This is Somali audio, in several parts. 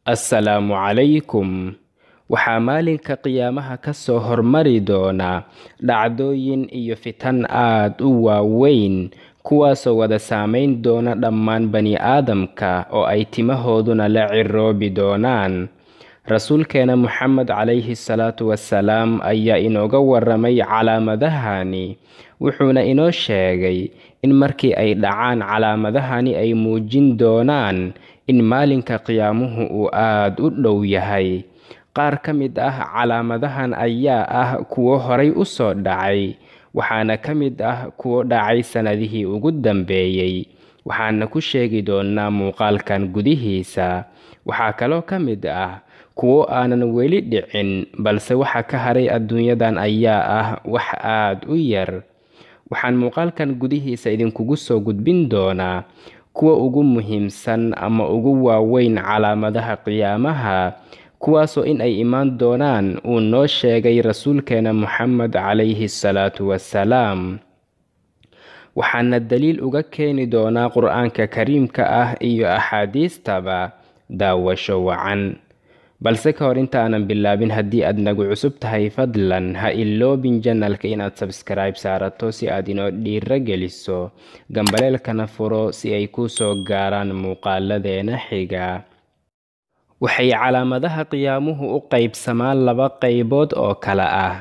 assalaamu calaykum. Waxaa maalinka qiyaamaha ka soo hormari doona dhacdooyin iyo fitan aad u waaweyn, kuwaasoo wada saamayn doona dhammaan bani aadamka oo ay timahooduna la ciroobi doonaan. Rasuulkeena Muxamed calayhi salaatu wassalaam ayaa inooga warramay calaamadahani, wuxuuna inoo sheegay in markii ay dhacaan calaamadahani ay muujin doonaan in maalinka qiyaamuhu uu aad u dhow yahay. Qaar ka mid ah calaamadahan ayaa ah kuwo horay u soo dhacay, waxaana ka mid ah kuwo dhacay sanadihii ugu dambeeyay, waxaana ku sheegi doonaa muuqaalkan gudihiisa. Waxaa kaloo ka mid ah kuwo aanan weli dhicin, balse waxa ka haray adduunyadan ayaa ah wax aad u yar. Waxaan muuqaalkan gudihiisa idinkugu soo gudbin doonaa kuwa ugu muhiimsan ama ugu waaweyn calaamadaha qiyaamaha, kuwaasoo in ay imaan doonaan uu noo sheegay rasuulkeena Muxamed calayhi salaatu wassalaam. Waxaana daliil uga keeni doonaa qur'aanka kariimka ah iyo axaadiistaba. Daawasho wacan. Balse ka hor intaanan bilaabin, haddii aad nagu cusub tahay, fadlan ha iloobin janalka inaad subscribe saarato si aad inoo dhiirageliso, gambaleelkana furo si ay kuu soo gaaraan muuqaaladeena xiga. Waxay calaamadaha qiyaamuhu u qaybsamaan laba qaybood oo kala ah: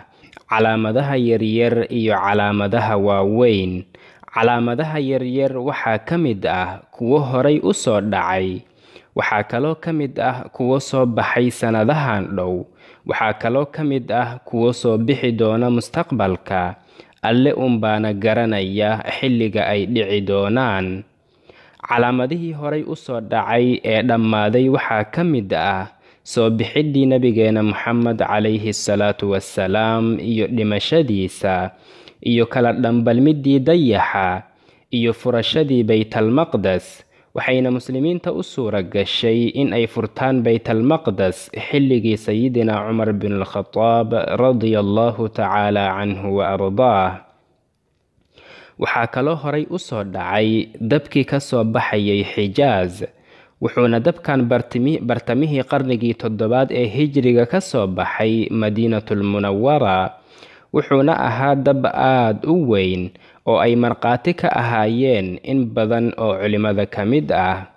calaamadaha yaryar iyo calaamadaha waaweyn. Calaamadaha yaryar waxaa ka mid ah kuwo horay u soo dhacay. Waxaa kaloo ka mid ah kuwo soo baxay sanadahan dhow. Waxaa kaloo ka mid ah kuwo soo bixi doona mustaqbalka. Alle unbaana garanaya xilliga ay dhici doonaan. Calaamadihii horay u soo dhacay ee dhammaaday waxaa ka mid ah soo bixiddii nabigeena Muxamed calayhi salaatu wassalaam iyo dhimashadiisa, iyo kala dhambalmiddii dayaxa, iyo furashadii baytalmaqdes. Waxayna muslimiinta u suura gashay in ay furtaan baytalmaqdes xilligii sayidina Cumar bin al-Khattaab radiyallahu tacaala canhu wa ardaah. Waxaa kaloo horay u soo dhacay dabkii ka soo baxayay Xijaaz, wuxuuna dabkan bartamihii qarnigii 7 ee hijriga ka soo baxay Madiinatul Munawwara. Wuxuuna ahaa dab aad u weyn oo ay markhaati ka ahaayeen in badan oo culimada ka mid ah.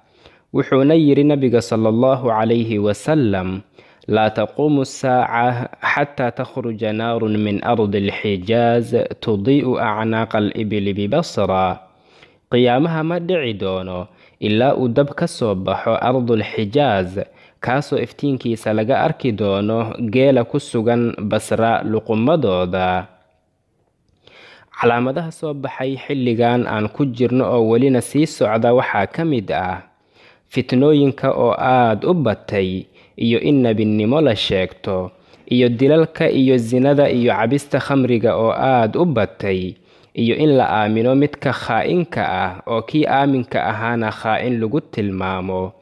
Wuxuuna yidhi nabiga sallallahu calayhi wasallam: laa taquumu الساعة حتى تخرج نار من أرض الحجاز تضيء أعناق الإبل ببصرة. qiyaamaha ma dhici doono ilaa uu dab ka soo baxo ardul xijaaz, kaasoo iftiinkiisa laga arki doono geela ku sugan Basra luqumadooda. Calaamadaha soo baxay xilligan aan ku jirno oo welina sii socda waxaa ka mid ah fitnooyinka oo aad u batay, iyo in nebinimo la sheegto, iyo dilalka iyo zinada iyo cabista khamriga oo aad u batay, iyo in la aamino midka khaa'inka ah oo kii aaminka ahaana khaa'in lagu tilmaamo,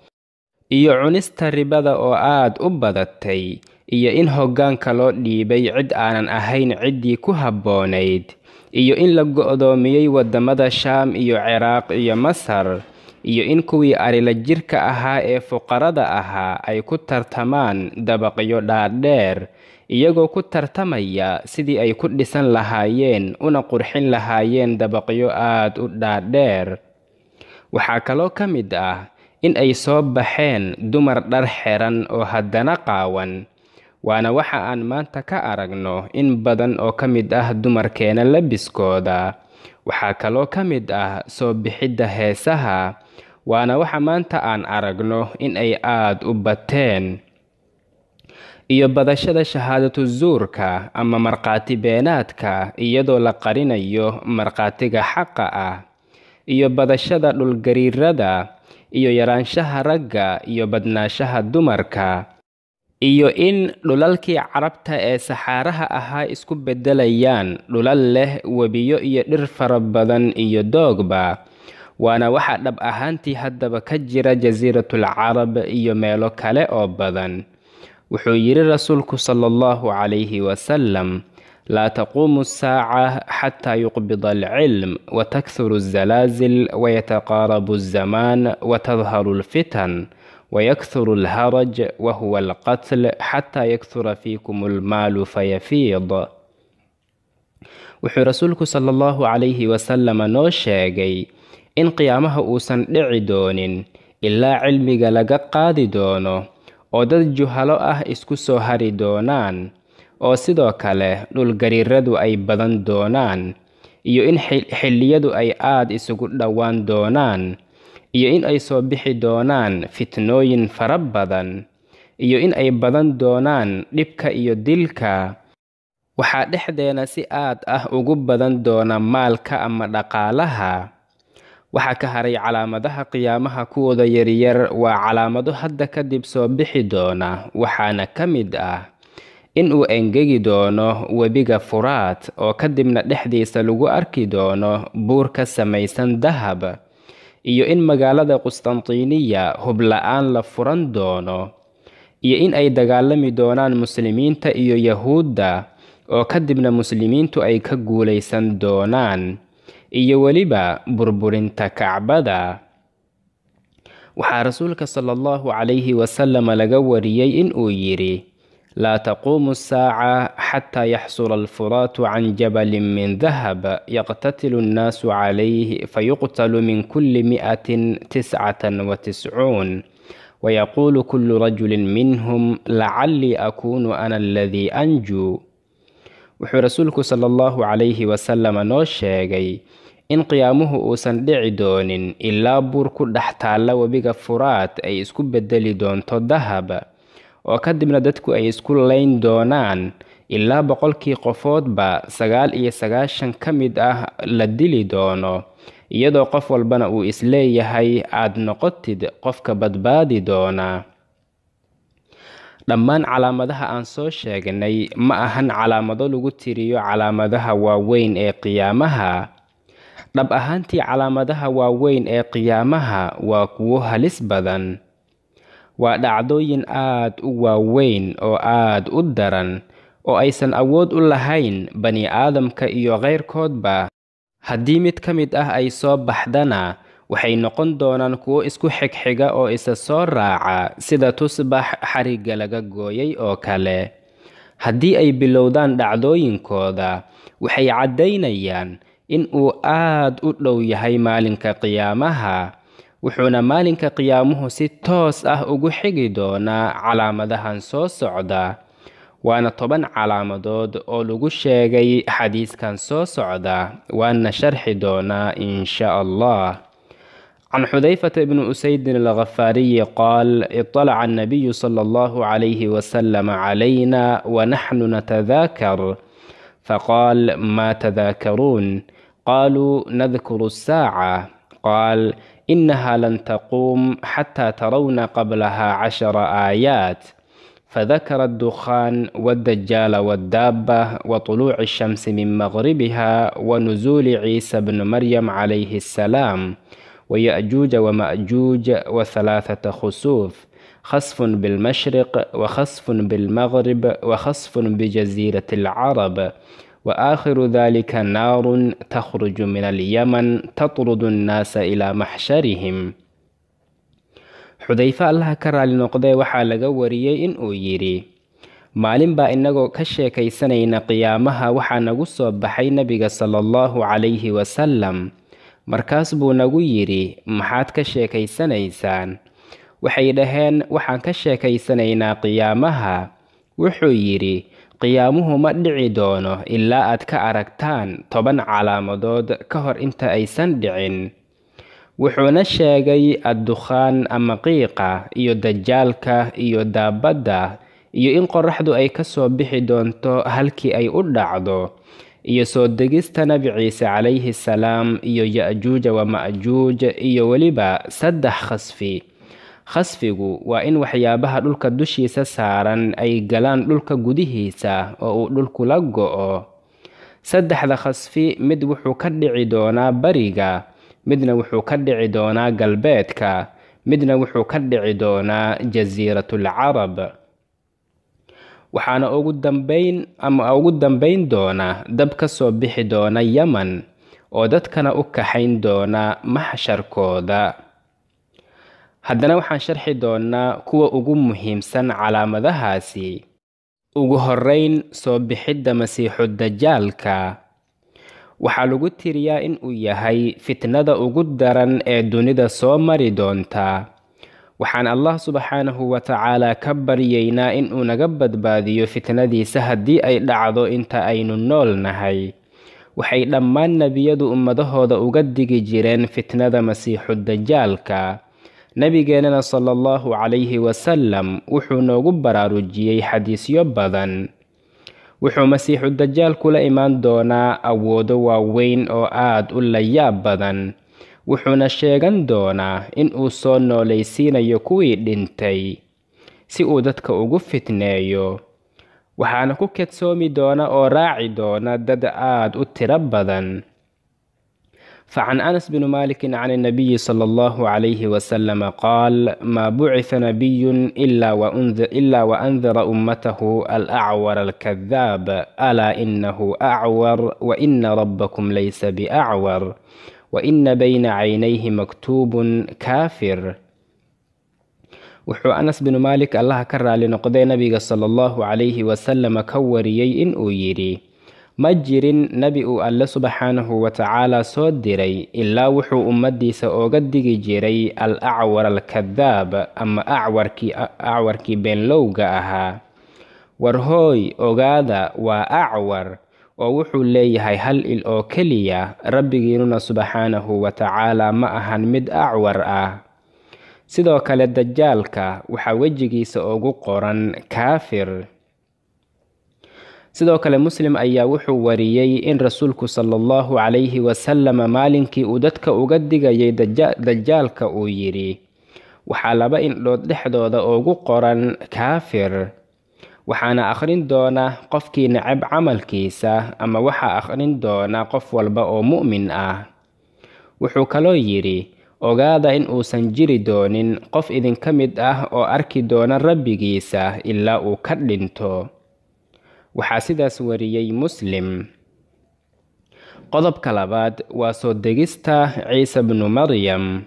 iyo cunista ribada oo aad u badatay, iyo in hoggaanka loo dhiibay cid aanan ahayn ciddii ku habboonayd, iyo in la go'doomiyey waddamada Shaam iyo Ciraaq iyo Masar, iyo in kuwii arila jirka ahaa ee fuqarada ahaa ay ku tartamaan dabaqyo dhaadheer, iyagoo ku tartamaya sidii ay ku dhisan lahaayeen una qurxin lahaayeen dabaqyo aad u dhaadheer. Waxaa kaloo ka mid ah in ay soo baxeen dumar dhar xiran oo haddana qaawan, waana waxa aan maanta ka aragno in badan oo ka mid ah dumarkeena labiskooda. Waxaa kaloo ka mid ah soo bixidda heesaha, waana waxa maanta aan aragno in ay aad u bateen, iyo badashada shahaadatu zuurka ama markhaati beenaadka iyadoo la qarinayo markhaatiga xaqa ah, iyo badashada dhulgariirada, iyo yaraanshaha ragga iyo badnaanshaha dumarka, iyo in dhulalkii carabta ee saxaaraha ahaa isku beddelayaan dhulal leh webiyo iyo dhir fara badan iyo doogba. Waana waxa dhab ahaantii haddaba ka jira jasiiratul carab iyo meelo kale oo badan. Wuxuu yidhi rasuulku sallallahu calayhi wasallam: laa taquumu الساعة حتى يقبض العلم وتكثر الزلازل ويتقارب الزمان وتظهر الفتن ويكثر الهرج وهو القتل حتى يكثر فيكم المال فيفيض. wuxuu rasuulku sala allahu calayhi wasalama noo sheegay in qiyaamaha uusan dhici doonin ilaa cilmiga laga qaadi doono oo dad juhalo ah isku soo hari doonaan, oo sidoo kale dhulgariiradu ay badan doonaan, iyo in xilliyadu ay aad isugu dhowaan doonaan, iyo in ay soo bixi doonaan fitnooyin fara badan, iyo in ay badan doonaan dhibka iyo dilka. waxaa dhexdeena si aad ah ugu badan doona maalka ama dhaqaalaha. waxaa ka haray calaamadaha qiyaamaha kuwooda yaryar waa calaamado hadda kadib soo bixi doona, waxaana ka mid ah in uu engegi doono webiga Furaat oo kadibna dhexdiisa lagu arki doono buur ka samaysan dahab, iyo in magaalada Qustantiniya hub la'aan la furan doono, iyo in ay dagaalami doonaan muslimiinta iyo Yahuudda oo kadibna muslimiintu ay ka guulaysan doonaan, iyo weliba burburinta Kacbada. waxaa rasuulka sallallahu calayhi wasallam laga wariyay in uu yidhi: laa taquumu الsaaca xataa yaxsula alfuraatu can jabalin min dahab yaqtatilu الnaasu calayh fayuqtalu min kulli 199 wayaquulu kullu rajulin minhum lacallii akuunu ana aladii anjuu. wuxuu rasuulku sala allahu calayhi wasalama noo sheegay in qiyaamuhu uusan dhici doonin ilaa buur ku dhex taalla webiga Furaat ay isku beddeli doonto dahab, oo kadibna dadku ay isku layn doonaan ilaa 100 qofoodba 99 ka mid ah la dili doono, iyadoo qof walbana uu isleeyahay aad noqotid qofka badbaadi doona. dhammaan calaamadaha aan soo sheegnay ma ahan calaamado lagu tiriyo calaamadaha waaweyn ee qiyaamaha. dhab ahaantii calaamadaha waaweyn ee qiyaamaha waa kuwo halis badan. waa dhacdooyin aad u waaweyn oo aad u daran oo aysan awood u lahayn bani aadamka iyo keyrkoodba. haddii mid ka mid ah ay soo baxdana waxay noqon doonaan kuwo isku xigxiga oo isa soo raaca sida tusbax xarigga laga gooyay oo kale. haddii ay bilowdaan dhacdooyinkooda waxay caddaynayaan in uu aad u dhow yahay maalinka qiyaamaha, wuxuuna maalinka qiyaamuhu si toos ah ugu xigi doonaa calaamadahan soo socda. waana 10 calaamadood oo lagu sheegay xadiiskan soo socda, waana sharxi doonaa insha Allah. عن حذيفة بن أسيد الغفاري قال: اطلع النبي صلى الله عليه وسلم علينا ونحن نتذاكر فقال: ما تذاكرون؟ قالوا: نذكر الساعة. قال: إنها لن تقوم حتى ترون قبلها 10 آيات. فذكر الدخان والدجال والدابة وطلوع الشمس من مغربها ونزول عيسى بن مريم عليه السلام ويأجوج ومأجوج و3 خسوف، خسف بالمشرق وخسف بالمغرب وخسف بجزيرة العرب، وآخر ذلك نار تخرج من اليمن تطرد الناس إلى محشرهم. xudayfa allaha ka raali noqdee waxaa laga wariyey in uu yidhi: maalin baa inagoo ka sheekaysanayna qiyaamaha waxaa nagu soo baxay nebiga sala allahu calayhi wasalam. markaas buu nagu yidhi: maxaad ka sheekaysanaysaan? waxay dhaheen: waxaan ka sheekaysanaynaa qiyaamaha. wuxuu yidhi: qiyaamuhu ma dhici doono ilaa aad ka aragtaan 10 calaamadood ka hor inta aysan dhicin. wuxuuna sheegay addukhaan ama qiiqa iyo dajaalka iyo daabadda, iyo in qorraxdu ay ka soo bixi doonto halkii ay u dhacdo, iyo soo degista nabi ciise calayhi salaam, iyo ya'juuja wa ma'juuj, iyo weliba 3 khasfi. khasfigu waa in waxyaabaha dhulka dushiisa saaran ay galaan dhulka gudihiisa oo uu dhulku la go'o. 3 khasfi mid wuxuu ka dhici doonaa bariga, midna wuxuu ka dhici doonaa galbeedka, midna wuxuu ka dhici doonaa jasiiratul carab. waxaana ugu dambayn doona dab ka soo bixi doona Yaman oo dadkana u kaxayn doona maxsharkooda. haddana waxaan sharxi doonaa kuwa ugu muhiimsan calaamadahaasi. ugu horrayn, soo bixidda masiixu dajaalka waxaa lagu tiriyaa in uu yahay fitnada ugu daran ee dunida soo mari doonta. waxaan Allah subxaanahu wa tacaala ka baryaynaa in uu naga badbaadiyo fitnadiisa haddii ay dhacdo inta aynu nool nahay. waxay dhammaan nebiyadu ummadahooda uga digi jireen fitnada masiixu dajaalka. nabigeennana sallallahu calayhi wasallam wuxuu noogu baraarujiyey xadiisyo badan. wuxuu masiixu dajaal kula imaan doonaa awoodo waaweyn oo aad u layaab badan. wuxuuna sheegan doonaa in uu soo noolaysiinayo kuwii dhintay si uu dadka ugu fitneeyo. waxaana ku kedsoomi doona oo raaci doona dad aad u tiro badan. فعن أنس بن مالك عن النبي صلى الله عليه وسلم قال: ما بعث نبي إلا وأنذر أمته الأعور الكذاب ألا إنه أعور وإن ربكم ليس بأعور وإن بين عينيه مكتوب كافر. wuxuu Anas bin Malik Allah ka raali noqday nabiga sallallahu alayhi wasallam ka wariyay in uu yiri: ma jirin nabi uu Alle subxaanahu wa tacaala soo diray ilaa wuxuu ummadiisa ooga digi jiray al-acwar al-kadhaab ama acwarkii beenlowga ahaa. war hooy ogaada waa acwar oo wuxuu leeyahay hal il oo keliya, rabbigiinuna subxaanahu wa tacaala ma ahan mid acwar ah. sidoo kale dajaalka waxaa wejigiisa ugu qoran kaafir. sidoo kale Muslim ayaa wuxuu wariyay in rasuulku sallallahu calayhi wasallam maalinkii uu dadka uga digayay dajaalka uu yiri: waxaa laba indhood dhexdooda ugu qoran kaafir. waxaana akhrin doona qofkii necab camalkiisa, ama waxaa akhrin doona qof walba oo mu'min ah. wuxuu kaloo yiri: ogaada in uusan jiri doonin qof idinka mid ah oo arki doona rabbigiisa ilaa uu ka dhinto. waxaa sidaas wariyay Muslim. qodobka labaad waa soo degista Ciise bnu Maryam.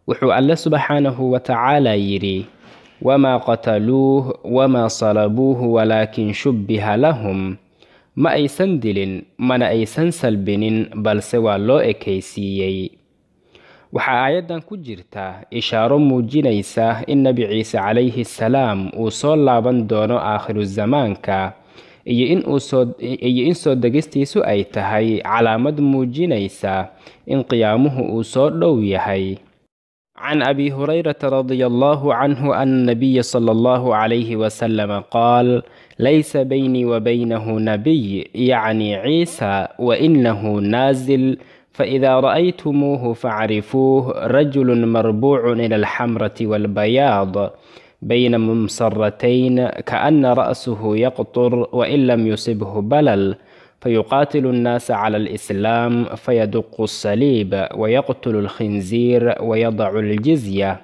wuxuu Alle subxaanahu wa tacaala yiri: wamaa qataluuh wamaa salabuuhu walaakin shubbiha lahum. ma aysan dilin mana aysan salbinin, balse waa loo ekaysiiyey. waxaa aayaddan ku jirta ishaaro muujinaysa in Nabi Ciise calayhi salaam uu soo laaban doono aakhiru zamaanka, iyo in soo degistiisu ay tahay calaamad muujinaysa in qiyaamuhu uu soo dhow yahay. عن أبي هريرة رضي الله عنه أن النبي صلى الله عليه وسلم قال: ليس بيني وبينه نبي، يعني عيسى، وإنه نازل، فإذا رأيتموه فاعرفوه، رجل مربوع إلى الحمرة والبياض بين ممصرتين كأن رأسه يقطر، وإن لم يصبه بلل، فيقاتل الناس على الإسلام، فيدق الصليب، ويقتل الخنزير، ويضع الجزية،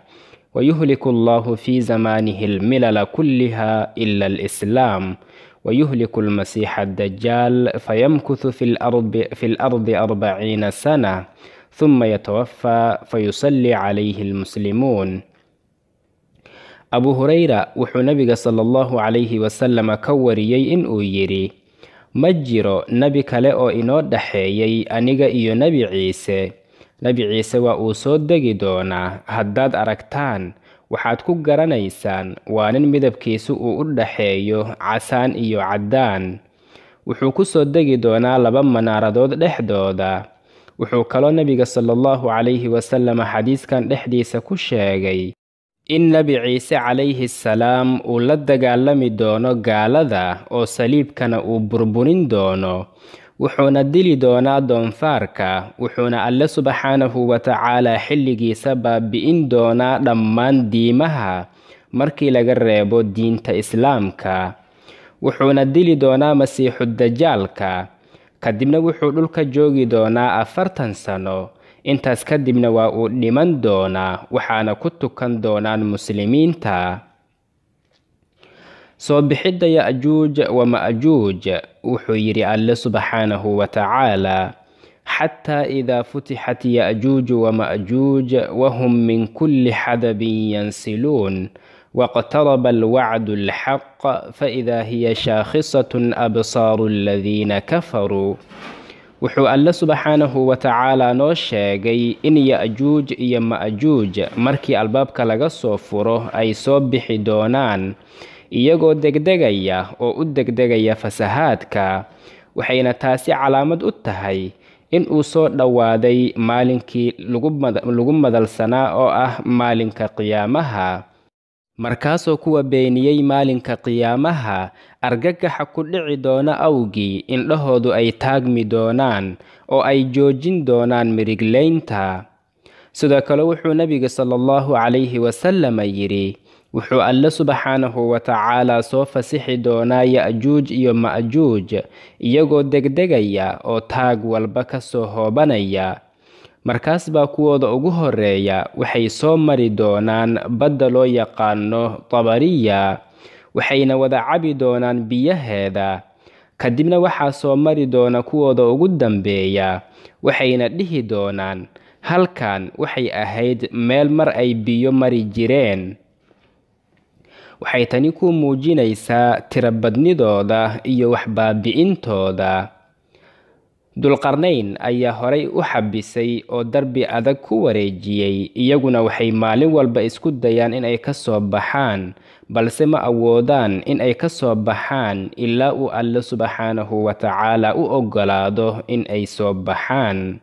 ويهلك الله في زمانه الملل كلها إلا الإسلام، ويهلك المسيح الدجال، فيمكث في الأرض 40 سنة، ثم يتوفى فيصلي عليه المسلمون. أبو هريرة وحو نبي صلى الله عليه وسلم كوريي إن يري: ma jiro nebi kale oo inoo dhaxeeyay aniga iyo Nebi Ciise. Nebi Ciise waa uu soo degi doonaa. haddaad aragtaan waxaad ku garanaysaan waa nin midabkiisu uu u dhaxeeyo casaan iyo caddaan. wuxuu ku soo degi doonaa 2 manaaradood dhexdooda. wuxuu kaloo Nebiga sallallahu calayhi wasallam xadiiskan dhexdiisa ku sheegay in Nabi Ciise calayhi salaam uu la dagaalami doono gaalada oo saliibkana uu burburin doono, wuxuuna dili doonaa doonfaarka, wuxuuna Alle subxaanahu wa tacaala xilligiisa baabi'in doonaa dhammaan diimaha markii laga reebo diinta Islaamka, wuxuuna dili doonaa masiixu dajaalka. kadibna wuxuu dhulka joogi doonaa 40 sano. intaas kadibna waa uu dhiman doonaa, waxaana ku tukan doonaan muslimiinta. soo bixidda Ya'juuj wa Ma'juuj. wuxuu yiri Alle subxaanahu wa tacaala: حتى إذا فتحت يأجوج ومأجوج وهم من كل حدب ينسلون واقترب الوعد الحق فإذا هي شاخصة أبصار الذين كفروا. wuxuu alle subxaanahu wa tacaala noo sheegay in ya'juuj iyo ma'juuj markii albaabka laga soo furo ay soo bixi doonaan iyagoo degdegaya oo u degdegaya fasahaadka, waxayna taasi calaamad u tahay in uu soo dhowaaday maalinkii lagu madalsanaa oo ah maalinka qiyaamaha. markaasoo kuwa beeniyey maalinka qiyaamaha argagaxa ku dhici doona awgii indhahoodu ay taagmi doonaan oo ay joojin doonaan miriglaynta. sidoo kale wuxuu nabiga sallallahu calayhi wasallam yidhi wuxuu alle subxaanahu wa tacaala soo fasixi doonaa ya'juuj iyo ma'juuj iyagoo degdegaya oo taag walba ka soo hoobanaya. markaas baa kuwooda ugu horeeya waxay soo mari doonaan badda loo yaqaano tabariya, waxayna wada cabi doonaan biyaheeda. kadibna waxaa soo mari doona kuwooda ugu dambeeya, waxayna dhihi doonaan halkan waxay ahayd meel mar ay biyo mari jireen. waxay tani ku muujinaysaa tirabadnidooda iyo waxbaabi'intooda. dulqarnayn ayaa horay u xabisay oo darbi adag ku wareejiyey, iyaguna waxay maalin walba isku dayaan inay ka soo baxaan, balse ma awoodaan in ay ka soo baxaan ilaa uu alle subxaanahu wa tacaala u oggolaado in ay soo baxaan.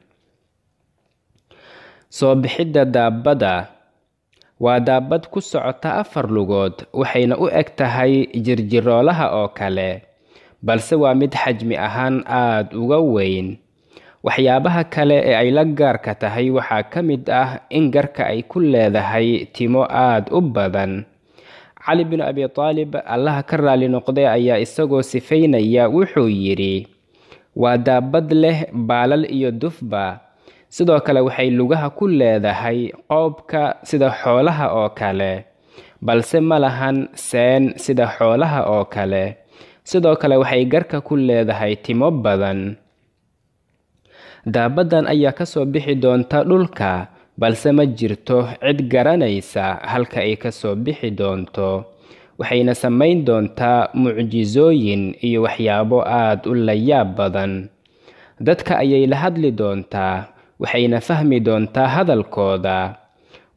soo bixidda daabadda waa daabad ku socota 4 lugood, waxayna u eg tahay jirjiroolaha oo kale, balse waa mid xajmi ahaan aad uga weyn. waxyaabaha kale ee ay la gaarka tahay waxaa ka mid ah in garka ay ku leedahay timo aad u badan. cali bin abi taalib allaha ka raali noqday ayaa isagoo sifaynaya wuxuu yidhi waa daabad leh baalal iyo dufba, sidoo kale waxay lugaha ku leedahay qoobka sida xoolaha oo kale, balse ma lahan seen sida xoolaha oo kale. sidoo kale waxay garka ku leedahay timo badan. daabaddan ayaa ka soo bixi doonta dhulka, balse ma jirto cid garanaysa halka ay ka soo bixi doonto. waxayna samayn doontaa mucjizooyin iyo waxyaabo aad u layaab badan. dadka ayay la hadli doontaa, waxayna fahmi doontaa hadalkooda,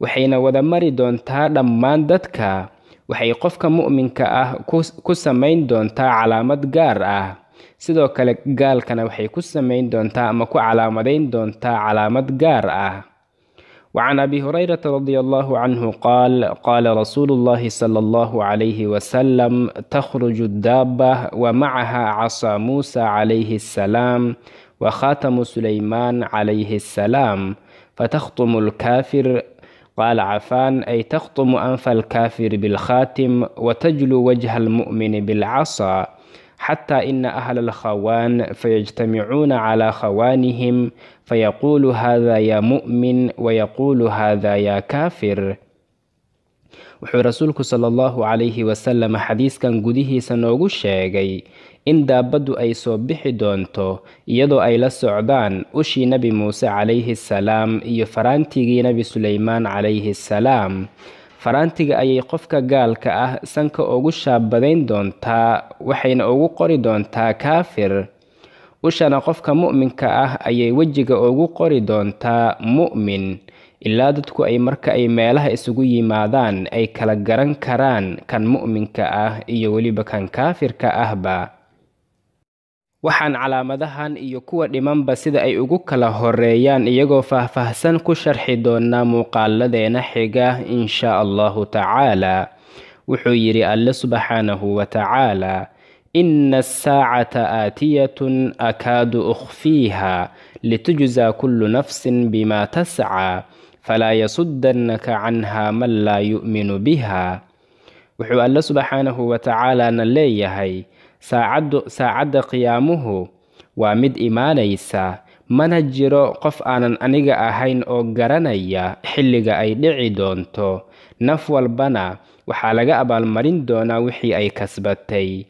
waxayna wada mari doontaa dhammaan dadka. waxay qofka mu'minka ah ku samayn doontaa calaamad gaar ah, sidoo kale gaalkana waxay ku samayn doontaa ama ku calaamadayn doontaa calaamad gaar ah. وعن أبي هريرة رضي الله عنه قال رسول الله صلى الله عليه وسلم تخرج الدابة ومعها عصا موسى عليه السلام وخاتم سليمان عليه السلام فتخطم الكافر. قال عفان أي تخطم أنف الكافر بالخاتم وتجلو وجه المؤمن بالعصا، حتى إن أهل الخوان فيجتمعون على خوانهم فيقول هذا يا مؤمن ويقول هذا يا كافر. wuxuu rasuulku sallallahu calayhi wasallam xadiiskan gudihiisa noogu sheegay in daabaddu ay soo bixi doonto iyadoo ay la socdaan ushii nebi muuse calayhi salaam iyo faraantigii nebi suleymaan calayhi salaam. faraantiga ayay qofka gaalka ah sanka ugu shaabadayn doontaa, waxayna ugu qori doontaa kaafir. ushana qofka mu'minka ah ayay wejiga ugu qori doontaa mu'min, ilaa dadku ay marka ay meelaha isugu yimaadaan ay kala garan karaan kan mu'minka ah iyo weliba kan kaafirka ahba. waxaan calaamadahan iyo kuwa dhimanba sida ay ugu kala horeeyaan iyagoo faahfaahsan ku sharxi doonaa muuqaaladeena xiga insha allahu tacaala. wuxuu yidhi alle subxaanahu wa tacaala ina asaacata aatiyatun akaadu ukhfiiha litujzaa kullu nafsin bima tascaa falaa yasudannaka canha man laa yu'minu biha. wuxuu alle subxaanahu wa tacaalaana leeyahay saacadda qiyaamuhu waa mid imaanaysa, mana jiro qof aanan aniga ahayn oo garanaya xilliga ay dhici doonto. naf walbana waxaa laga abaalmarin doonaa wixii ay kasbatay.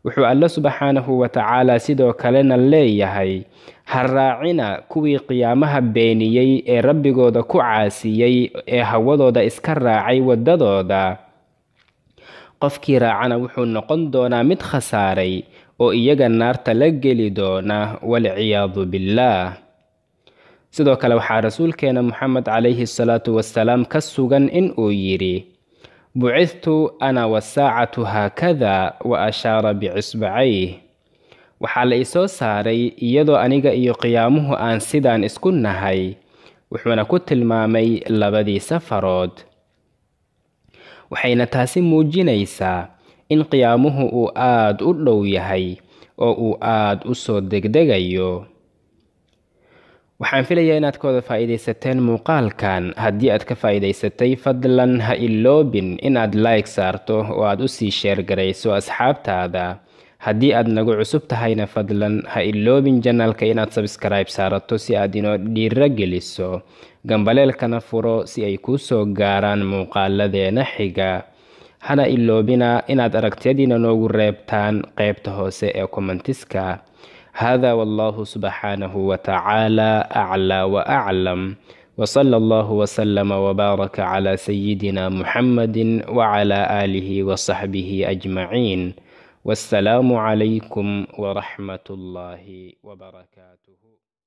wuxuu Alle subxaanahu wa tacaala sidoo kalena leeyahay ha raacina kuwii qiyaamaha beeniyey ee rabbigooda ku caasiyey ee hawadooda iska raacay waddadooda. qofkii raacana wuxuu noqon doonaa mid khasaaray oo iyaga naarta la geli doona walciyaadu billaah. sidoo kale waxaa rasuulkeena Muxamed calayhi salaatu wasalaam ka sugan in uu yidhi bucithtu ana wasaacatu haakada wa ashaara bicisbacayh. waxaa la isoo saaray iyadoo aniga iyo qiyaamuhu aan sidaan isku nahay, wuxuuna ku tilmaamay labadii safarood. waxayna taasi muujinaysaa in qiyaamuhu uu aad u dhow yahay oo uu aad u soo degdegayo. waxaan filayaa inaad ka wada faa'iidaysateen muuqaalkan. haddii aad ka faa'iidaysatay fadlan ha iloobin inaad like saarto oo aad u sii sheer garayso asxaabtaada. haddii aad nagu cusub tahayna fadlan ha iloobin janalka inaad subscribe saarato si aad inoo dhiiro geliso, gambaleelkana furo si ay kuu soo gaaraan muuqaaladeena xiga. hana iloobina inaad aragtiyadiina noogu reebtaan qaybta hoose ee commentiska. هذا والله سبحانه وتعالى أعلى وأعلم، وصلى الله وسلم وبارك على سيدنا محمد وعلى آله وصحبه أجمعين، والسلام عليكم ورحمة الله وبركاته.